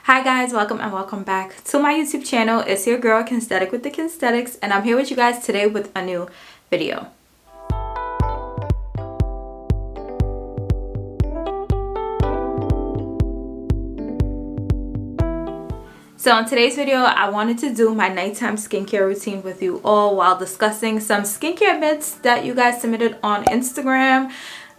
Hi guys, welcome and welcome back to my YouTube channel. It's your girl Kensthetic with the Kensthetics, and I'm here with you guys today with a new video. So in today's video, I wanted to do my nighttime skincare routine with you all while discussing some skincare myths that you guys submitted on Instagram.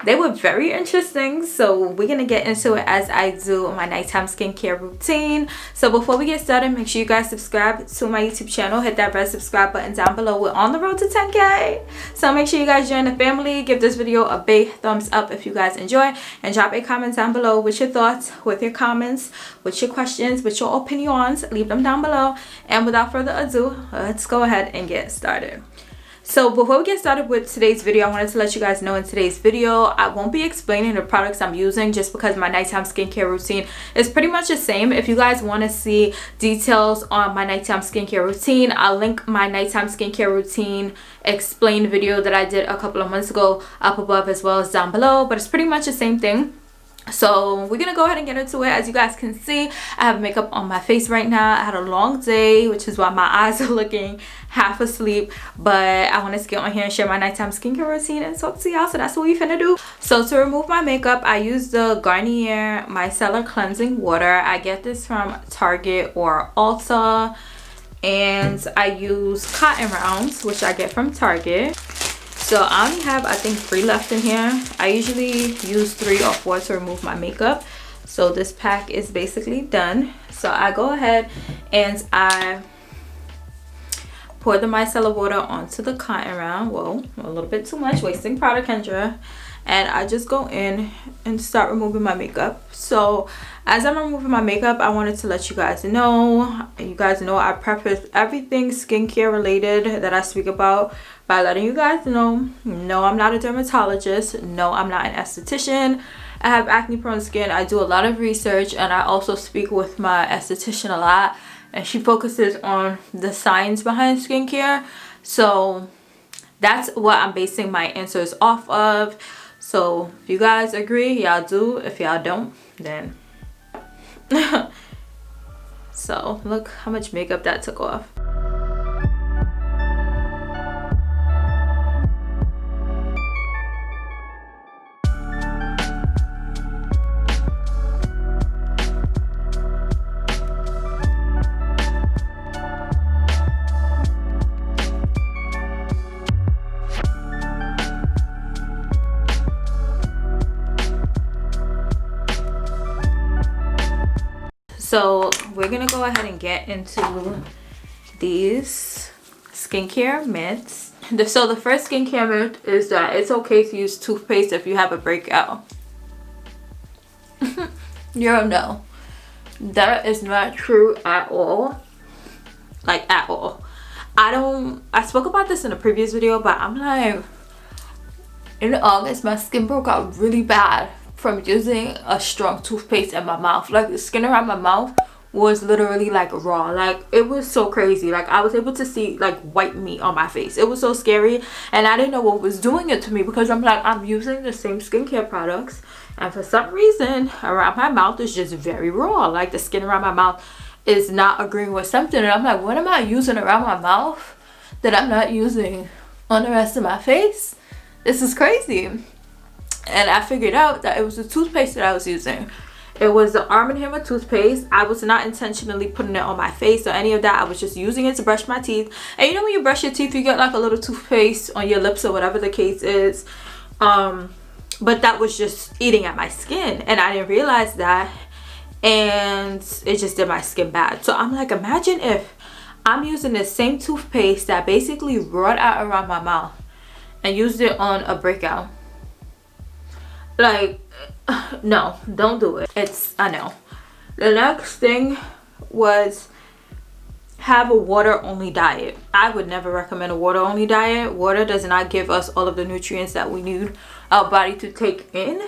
They were very interesting, so we're gonna get into it as I do my nighttime skincare routine. So before we get started, make sure you guys subscribe to my YouTube channel. Hit that red subscribe button down below. We're on the road to 10K, so make sure you guys join the family. Give this video a big thumbs up if you guys enjoy, and drop a comment down below with your thoughts, with your comments, with your questions, with your opinions. Leave them down below, and without further ado, let's go ahead and get started. So before we get started with today's video, I wanted to let you guys know in today's video I won't be explaining the products I'm using, just because my nighttime skincare routine is pretty much the same. If you guys want to see details on my nighttime skincare routine, I'll link my nighttime skincare routine explained video that I did a couple of months ago up above as well as down below, but it's pretty much the same thing. So we're gonna go ahead and get into it. As you guys can see, I have makeup on my face right now. I had a long day, which is why my eyes are looking half asleep, but I wanted to get on here and share my nighttime skincare routine and talk to y'all, so that's what we finna do. So to remove my makeup, I use the Garnier Micellar Cleansing Water. I get this from Target or Ulta, and I use cotton rounds, which I get from Target. So I only have, I think, 3 left in here. I usually use 3 or 4 to remove my makeup. So this pack is basically done. So I go ahead and I pour the micellar water onto the cotton round. Whoa, a little bit too much, wasting product, Kendra. And I just go in and start removing my makeup. So as I'm removing my makeup, I wanted to let you guys know. You guys know I preface everything skincare related that I speak about by letting you guys know, no, I'm not a dermatologist. No, I'm not an esthetician. I have acne prone skin. I do a lot of research, and I also speak with my esthetician a lot, and she focuses on the science behind skincare. So that's what I'm basing my answers off of. So if you guys agree, y'all do. If y'all don't, then so look how much makeup that took off. So we're gonna go ahead and get into these skincare myths. So the first skincare myth is that it's okay to use toothpaste if you have a breakout. No, that is not true at all. Like, at all. I spoke about this in a previous video, but I'm like, in August my skin broke out really bad from using a strong toothpaste in my mouth. Like, the skin around my mouth was literally like raw. Like, it was so crazy. Like, I was able to see like white meat on my face. It was so scary, and I didn't know what was doing it to me, because I'm like, I'm using the same skincare products, and for some reason around my mouth is just very raw. Like, the skin around my mouth is not agreeing with something, and I'm like, what am I using around my mouth that I'm not using on the rest of my face? This is crazy. And I figured out that it was the toothpaste that I was using. It was the Arm & Hammer toothpaste. I was not intentionally putting it on my face or any of that. I was just using it to brush my teeth. And you know when you brush your teeth, you get like a little toothpaste on your lips or whatever the case is. But that was just eating at my skin, and I didn't realize that, and it just did my skin bad. So I'm like, imagine if I'm using the same toothpaste that basically brought out around my mouth and used it on a breakout. Like, no, don't do it. I know. The next thing was have a water only diet. I would never recommend a water only diet. Water does not give us all of the nutrients that we need our body to take in.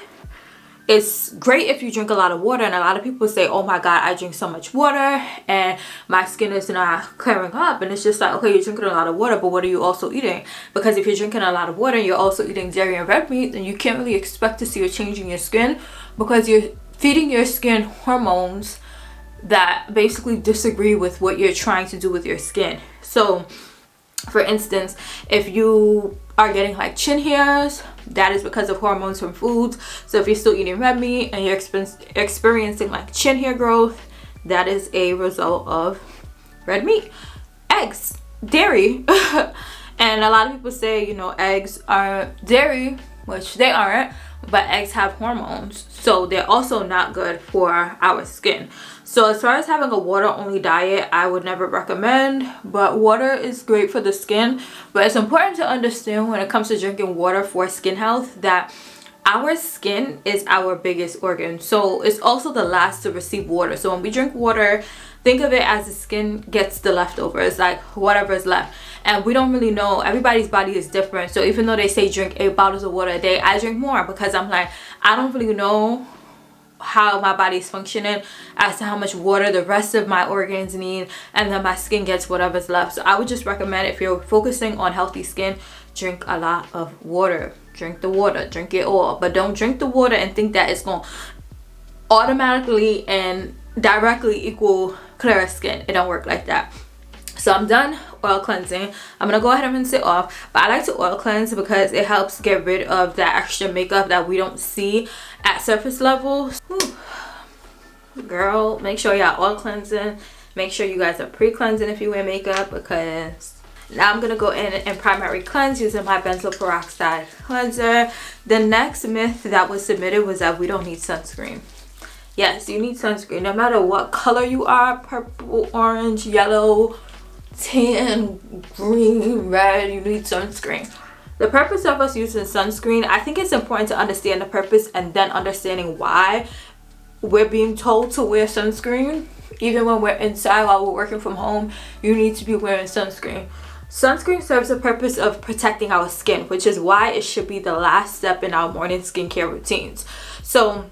It's great if you drink a lot of water, and a lot of people say, oh my god, I drink so much water and my skin is not clearing up. And it's just like, okay, you're drinking a lot of water, but what are you also eating? Because if you're drinking a lot of water and you're also eating dairy and red meat, then you can't really expect to see a change in your skin, because you're feeding your skin hormones that basically disagree with what you're trying to do with your skin. So for instance, if you are getting like chin hairs, that is because of hormones from foods. So if you're still eating red meat and you're experiencing like chin hair growth, that is a result of red meat. Eggs, dairy. And a lot of people say, you know, eggs are dairy, which they aren't, but eggs have hormones, so they're also not good for our skin. So as far as having a water only diet, I would never recommend, but water is great for the skin. But it's important to understand when it comes to drinking water for skin health that our skin is our biggest organ, so it's also the last to receive water. So when we drink water, think of it as the skin gets the leftovers, like whatever is left. And we don't really know, everybody's body is different. So even though they say drink 8 bottles of water a day, I drink more because I'm like, I don't really know how my body is functioning as to how much water the rest of my organs need, and then my skin gets whatever's left. So I would just recommend, if you're focusing on healthy skin, drink a lot of water. Drink the water, drink it all, but don't drink the water and think that it's going to automatically and directly equal clearer skin. It don't work like that. So I'm done oil cleansing. I'm gonna go ahead and rinse it off, but I like to oil cleanse because it helps get rid of that extra makeup that we don't see at surface level. Whew. Girl, make sure y'all oil cleansing. Make sure you guys are pre-cleansing if you wear makeup, because now I'm gonna go in and primary cleanse using my benzoyl peroxide cleanser. The next myth that was submitted was that we don't need sunscreen. Yes, you need sunscreen no matter what color you are, purple, orange, yellow, tan, green, red, you need sunscreen. The purpose of us using sunscreen, I think it's important to understand the purpose and then understanding why we're being told to wear sunscreen. Even when we're inside while we're working from home, you need to be wearing sunscreen. Sunscreen serves the purpose of protecting our skin, which is why it should be the last step in our morning skincare routines. So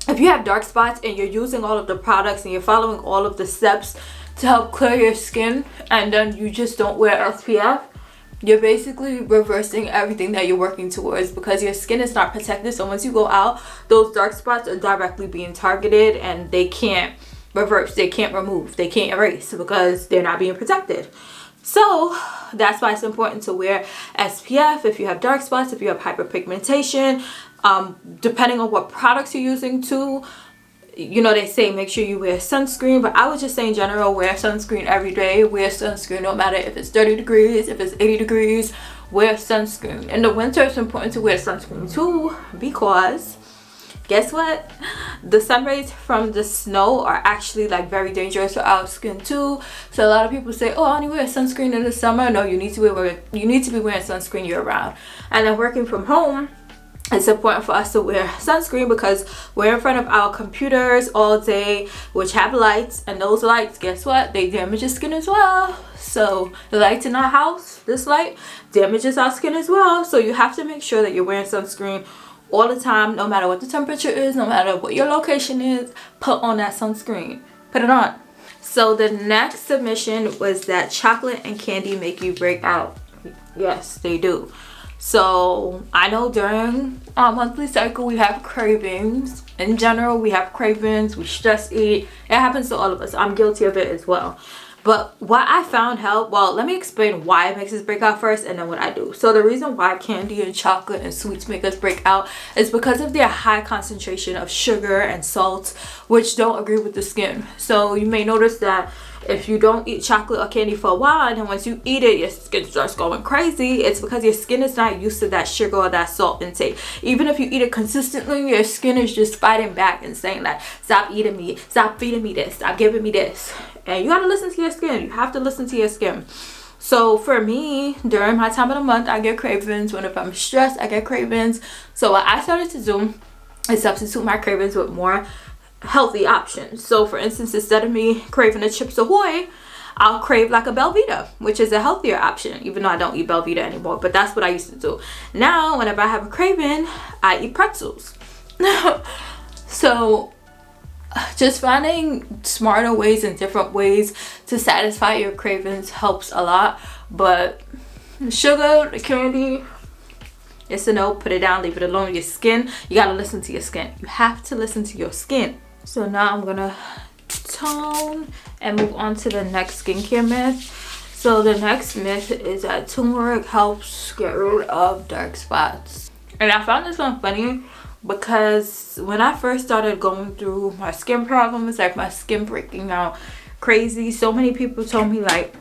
if you have dark spots and you're using all of the products and you're following all of the steps to help clear your skin, and then you just don't wear SPF, you're basically reversing everything that you're working towards, because your skin is not protected. So once you go out, those dark spots are directly being targeted and they can't reverse, they can't remove, they can't erase because they're not being protected. So that's why it's important to wear SPF if you have dark spots, if you have hyperpigmentation, depending on what products you're using too. You know, they say make sure you wear sunscreen, but I would just say in general, wear sunscreen every day. Wear sunscreen no matter if it's 30 degrees, if it's 80 degrees, wear sunscreen. In the winter, it's important to wear sunscreen too, because guess what? The sun rays from the snow are actually like very dangerous to our skin too. So a lot of people say, oh, I only wear sunscreen in the summer. No, you need to be wearing sunscreen year round. And then working from home, it's important for us to wear sunscreen because we're in front of our computers all day, which have lights, and those lights, guess what? They damage your skin as well. So the lights in our house, this light damages our skin as well. So you have to make sure that you're wearing sunscreen all the time, no matter what the temperature is, no matter what your location is. Put on that sunscreen. Put it on. So the next submission was that chocolate and candy make you break out. Yes, they do. So I know during our monthly cycle we have cravings. In general, we have cravings, we stress eat. It happens to all of us. I'm guilty of it as well. But what I found help, well, let me explain why it makes us break out first and then what I do. So the reason why candy and chocolate and sweets make us break out is because of their high concentration of sugar and salt, which don't agree with the skin. So you may notice that if you don't eat chocolate or candy for a while, and then once you eat it, your skin starts going crazy, it's because your skin is not used to that sugar or that salt intake. Even if you eat it consistently, your skin is just fighting back and saying like, stop eating me, stop feeding me this, stop giving me this. And you gotta listen to your skin. You have to listen to your skin. So for me, during my time of the month, I get cravings. Whenever I'm stressed, I get cravings. So what I started to do is substitute my cravings with more healthy options. So for instance, instead of me craving the Chips Ahoy, I'll crave like a Belvita, which is a healthier option, even though I don't eat Belvita anymore, but that's what I used to do. Now whenever I have a craving, I eat pretzels. So just finding smarter ways and different ways to satisfy your cravings helps a lot. But the sugar, the candy, it's a no. Put it down, leave it alone. Your skin, you gotta listen to your skin. You have to listen to your skin. So now I'm gonna tone and move on to the next skincare myth. So the next myth is that turmeric helps get rid of dark spots. And I found this one funny because when I first started going through my skin problems, like my skin breaking out crazy, so many people told me like,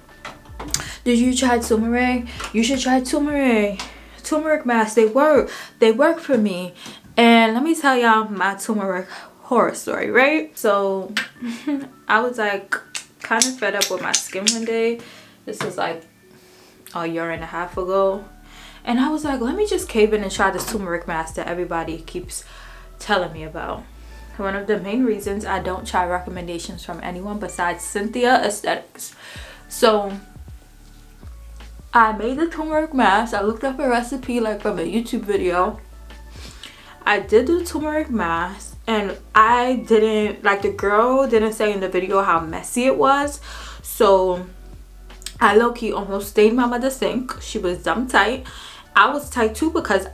did you try turmeric? You should try turmeric masks. They work for me. And let me tell y'all my turmeric horror story, right? So I was like kind of fed up with my skin one day. This was like a year and a half ago, and I was like, let me just cave in and try this turmeric mask that everybody keeps telling me about. One of the main reasons I don't try recommendations from anyone besides Cynthia Aesthetics. So I made the turmeric mask. I looked up a recipe like from a YouTube video. I did the turmeric mask, and I didn't, like, the girl didn't say in the video how messy it was. So I low-key almost stained my mother's sink. She was dumb tight. I was tight too because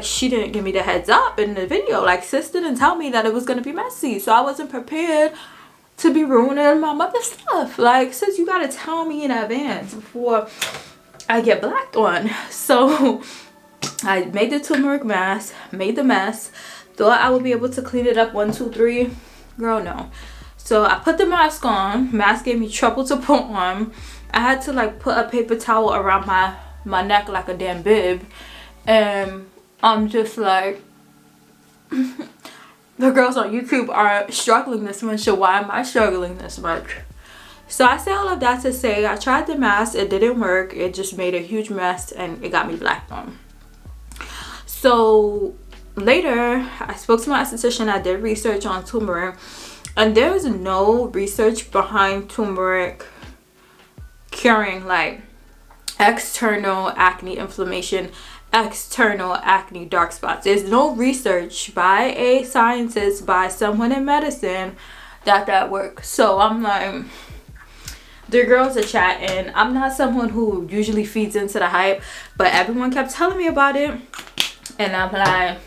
she didn't give me the heads up in the video. Like, sis didn't tell me that it was gonna be messy, so I wasn't prepared to be ruining my mother's stuff. Like, sis, you gotta tell me in advance before I get blacked on. So I made the turmeric mask, made the mess, thought I would be able to clean it up 1, 2, 3. Girl, no. So I put the mask on. Mask gave me trouble to put on. I had to like put a paper towel around my neck like a damn bib, and I'm just like, the girls on YouTube are struggling this much, so why am I struggling this much? So I say all of that to say I tried the mask, it didn't work. It just made a huge mess and it got me blacked on. So later I spoke to my esthetician. I did research on turmeric, and there is no research behind turmeric curing like external acne inflammation, external acne dark spots. There's no research by a scientist, by someone in medicine that works. So I'm like, the girls are chatting. I'm not someone who usually feeds into the hype, but everyone kept telling me about it, and I'm like,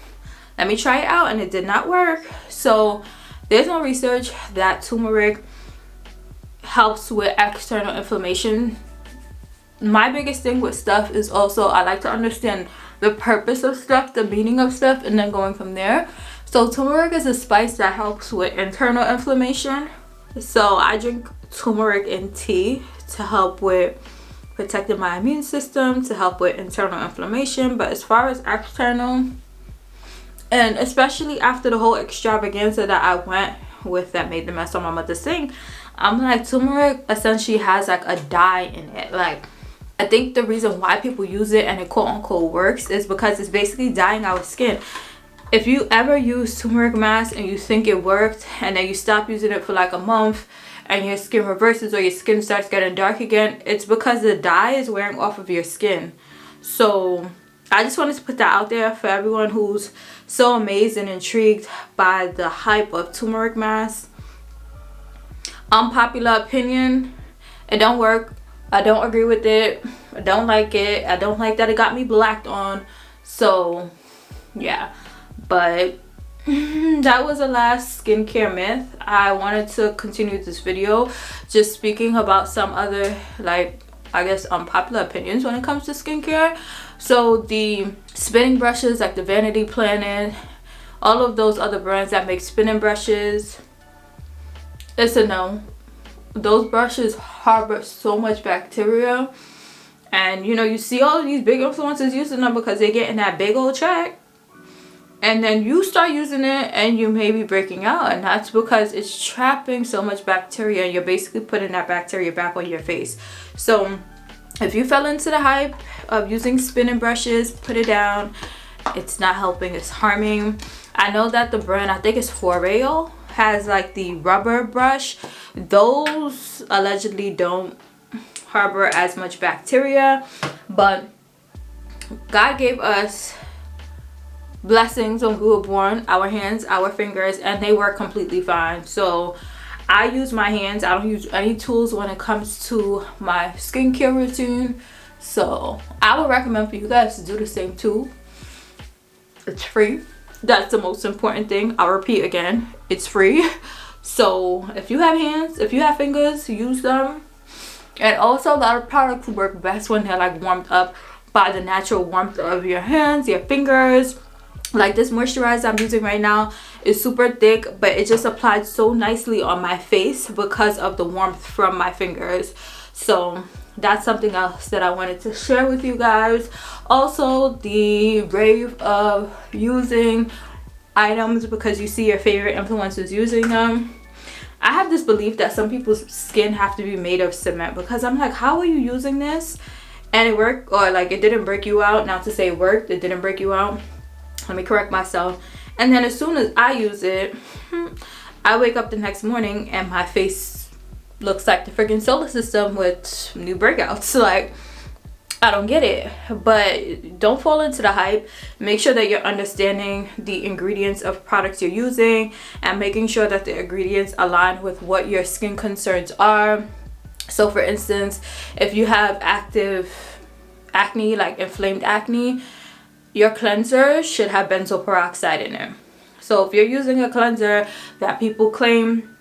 let me try it out, and it did not work. So there's no research that turmeric helps with external inflammation. My biggest thing with stuff is also I like to understand the purpose of stuff, the meaning of stuff, and then going from there. So turmeric is a spice that helps with internal inflammation. So I drink turmeric in tea to help with protecting my immune system, to help with internal inflammation. But as far as external, and especially after the whole extravaganza that I went with that made the mess on my mother's sink, I'm like, turmeric essentially has like a dye in it. Like, I think the reason why people use it and it quote unquote works is because it's basically dyeing our skin. If you ever use turmeric mask and you think it worked and then you stop using it for like a month and your skin reverses or your skin starts getting dark again, it's because the dye is wearing off of your skin. So I just wanted to put that out there for everyone who's so amazed and intrigued by the hype of turmeric mask. Unpopular opinion, it don't work. I don't agree with it. I don't like it. I don't like that it got me blacked on. So yeah, but that was the last skincare myth. I wanted to continue this video just speaking about some other, like, I guess unpopular opinions when it comes to skincare. So the spinning brushes, like the Vanity Planet, all of those other brands that make spinning brushes, it's a no. Those brushes harbor so much bacteria, and you know, you see all of these big influencers using them because they're getting that big old check, and then you start using it and you may be breaking out, and that's because it's trapping so much bacteria and you're basically putting that bacteria back on your face. So if you fell into the hype of using spinning brushes, put it down. It's not helping, it's harming. I know that the brand, I think it's Foreo, has like the rubber brush. Those allegedly don't harbor as much bacteria, but God gave us blessings when we were born, our hands, our fingers, and they work completely fine. So I use my hands. I don't use any tools when it comes to my skincare routine. So I would recommend for you guys to do the same too. It's free. That's the most important thing. I'll repeat again, it's free. So if you have hands, if you have fingers, use them. And also, a lot of products work best when they're like warmed up by the natural warmth of your hands, your fingers. Like this moisturizer I'm using right now is super thick, but it just applied so nicely on my face because of the warmth from my fingers. So that's something else that I wanted to share with you guys. Also, the rave of using items because you see your favorite influencers using them. I have this belief that some people's skin have to be made of cement, because I'm like, how are you using this and it worked, or like it didn't break you out? Not to say it worked, it didn't break you out. Let me correct myself. And then as soon as I use it, I wake up the next morning and my face looks like the freaking solar system with new breakouts. Like, I don't get it. But don't fall into the hype. Make sure that you're understanding the ingredients of products you're using and making sure that the ingredients align with what your skin concerns are. So for instance, if you have active acne, like inflamed acne, your cleanser should have benzoyl peroxide in it. So if you're using a cleanser that people claim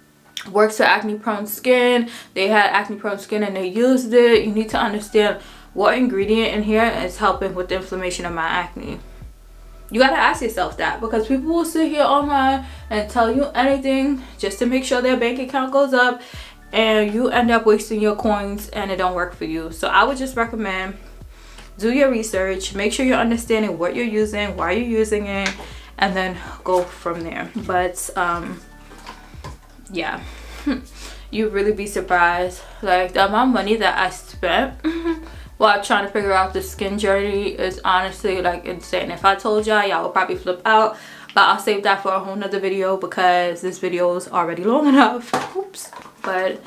works for acne prone skin, they had acne prone skin and they used it, you need to understand what ingredient in here is helping with the inflammation of my acne. You gotta ask yourself that, because people will sit here online and tell you anything just to make sure their bank account goes up, and you end up wasting your coins and it don't work for you. So I would just recommend, do your research, make sure you're understanding what you're using, why you're using it, and then go from there. But yeah, you'd really be surprised. Like, the amount of money that I spent while trying to figure out the skin journey is honestly like insane. If I told y'all would probably flip out, but I'll save that for a whole nother video because this video is already long enough. Oops. But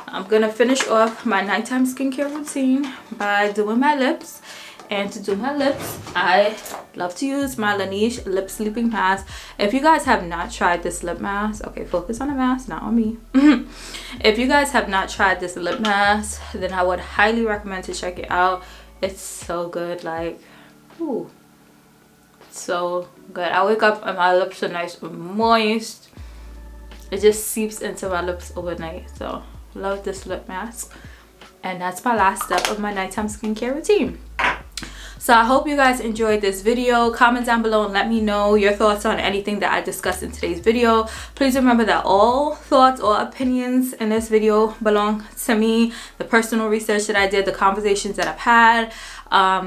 I'm gonna finish off my nighttime skincare routine by doing my lips. And to do my lips, I love to use my Laneige lip sleeping mask. If you guys have not tried this lip mask, okay, focus on the mask, not on me. If you guys have not tried this lip mask, then I would highly recommend to check it out. It's so good. Like, ooh, so good. I wake up and my lips are nice and moist. It just seeps into my lips overnight. So love this lip mask. And that's my last step of my nighttime skincare routine. So I hope you guys enjoyed this video. Comment down below and let me know your thoughts on anything that I discussed in today's video. Please remember that all thoughts or opinions in this video belong to me. The personal research that I did, the conversations that I've had.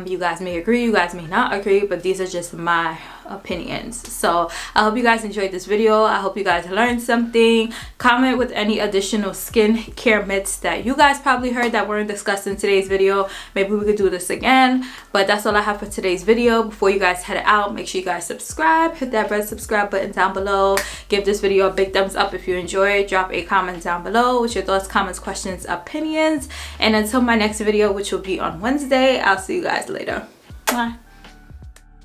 You guys may agree, you guys may not agree, but these are just my opinions. So I hope you guys enjoyed this video. I hope you guys learned something. Comment with any additional skincare myths that you guys probably heard that weren't discussed in today's video. Maybe we could do this again. But that's all I have for today's video. Before you guys head out, make sure you guys subscribe. Hit that red subscribe button down below. Give this video a big thumbs up if you enjoyed. Drop a comment down below with your thoughts, comments, questions, opinions. And until my next video, which will be on Wednesday, I'll see you guys later. Bye.